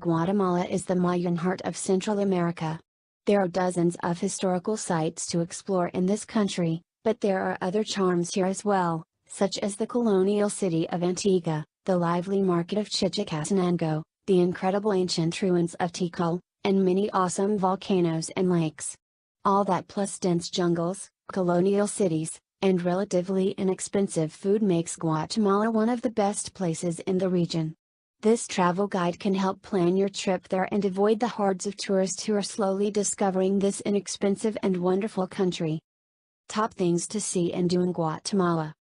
Guatemala is the Mayan heart of Central America. There are dozens of historical sites to explore in this country, but there are other charms here as well, such as the colonial city of Antigua, the lively market of Chichicastenango, the incredible ancient ruins of Tikal, and many awesome volcanoes and lakes. All that plus dense jungles, colonial cities, and relatively inexpensive food makes Guatemala one of the best places in the region. This travel guide can help plan your trip there and avoid the hordes of tourists who are slowly discovering this inexpensive and wonderful country. Top things to see and do in Guatemala.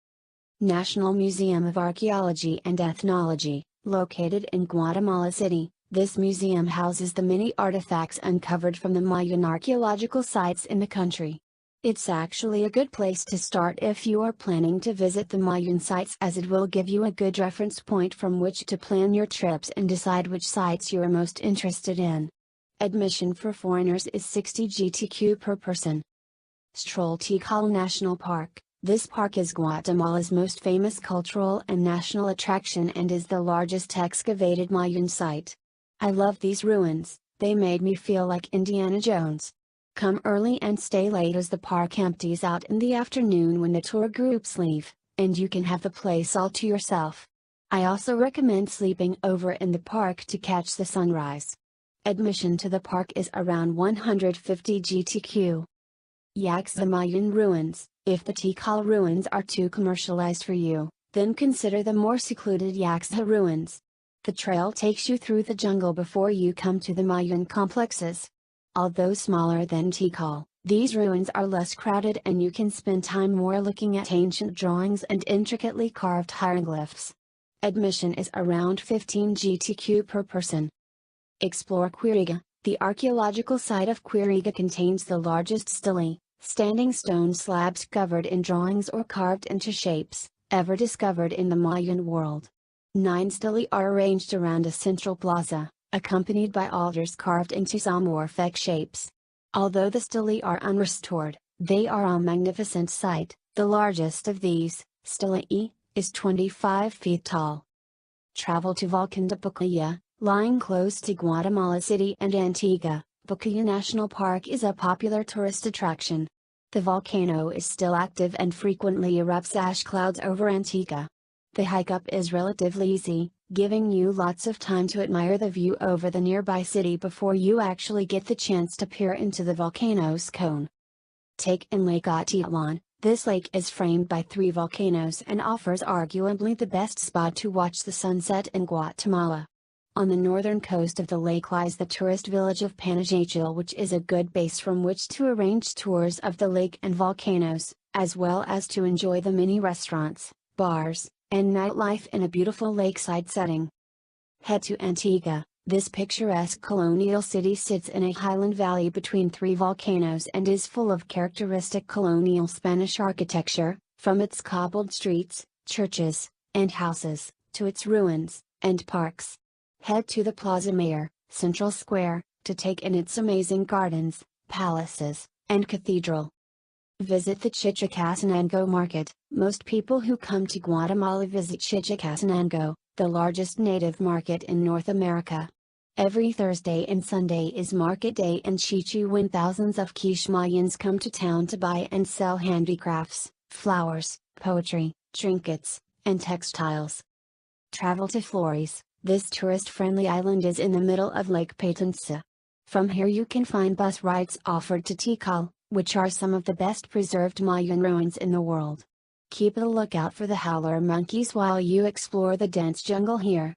National Museum of Archaeology and Ethnology, located in Guatemala City. This museum houses the many artifacts uncovered from the Mayan archaeological sites in the country. It's actually a good place to start if you are planning to visit the Mayan sites, as it will give you a good reference point from which to plan your trips and decide which sites you are most interested in. Admission for foreigners is 60 GTQ per person. Stroll Tikal National Park. This park is Guatemala's most famous cultural and national attraction and is the largest excavated Mayan site. I love these ruins, they made me feel like Indiana Jones. Come early and stay late as the park empties out in the afternoon when the tour groups leave, and you can have the place all to yourself. I also recommend sleeping over in the park to catch the sunrise. Admission to the park is around 150 GTQ. Yaxha Mayan Ruins. If the Tikal ruins are too commercialized for you, then consider the more secluded Yaxha ruins. The trail takes you through the jungle before you come to the Mayan complexes. Although smaller than Tikal, these ruins are less crowded and you can spend time more looking at ancient drawings and intricately carved hieroglyphs. Admission is around 15 GTQ per person. Explore Quirigua. The archaeological site of Quirigua contains the largest stele, standing stone slabs covered in drawings or carved into shapes, ever discovered in the Mayan world. 9 stelae are arranged around a central plaza, accompanied by altars carved into zoomorphic shapes. Although the stelae are unrestored, they are a magnificent sight. The largest of these, Stele E, is 25 feet tall. Travel to Volcán de Pucallpa, lying close to Guatemala City and Antigua. Pucallpa National Park is a popular tourist attraction. The volcano is still active and frequently erupts ash clouds over Antigua. The hike up is relatively easy, giving you lots of time to admire the view over the nearby city before you actually get the chance to peer into the volcano's cone. Take in Lake Atitlan. This lake is framed by 3 volcanoes and offers arguably the best spot to watch the sunset in Guatemala. On the northern coast of the lake lies the tourist village of Panajachel, which is a good base from which to arrange tours of the lake and volcanoes, as well as to enjoy the many restaurants, bars, and nightlife in a beautiful lakeside setting. Head to Antigua. This picturesque colonial city sits in a highland valley between 3 volcanoes and is full of characteristic colonial Spanish architecture, from its cobbled streets, churches, and houses, to its ruins, and parks. Head to the Plaza Mayor, Central Square, to take in its amazing gardens, palaces, and cathedral. Visit the Chichicastenango market. Most people who come to Guatemala visit Chichicastenango, the largest native market in North America. Every Thursday and Sunday is market day in Chichi, when thousands of Quiche come to town to buy and sell handicrafts, flowers, poetry, trinkets, and textiles. Travel to Flores. This tourist-friendly island is in the middle of Lake Patense. From here you can find bus rides offered to Tikal, which are some of the best preserved Mayan ruins in the world. Keep a lookout for the howler monkeys while you explore the dense jungle here.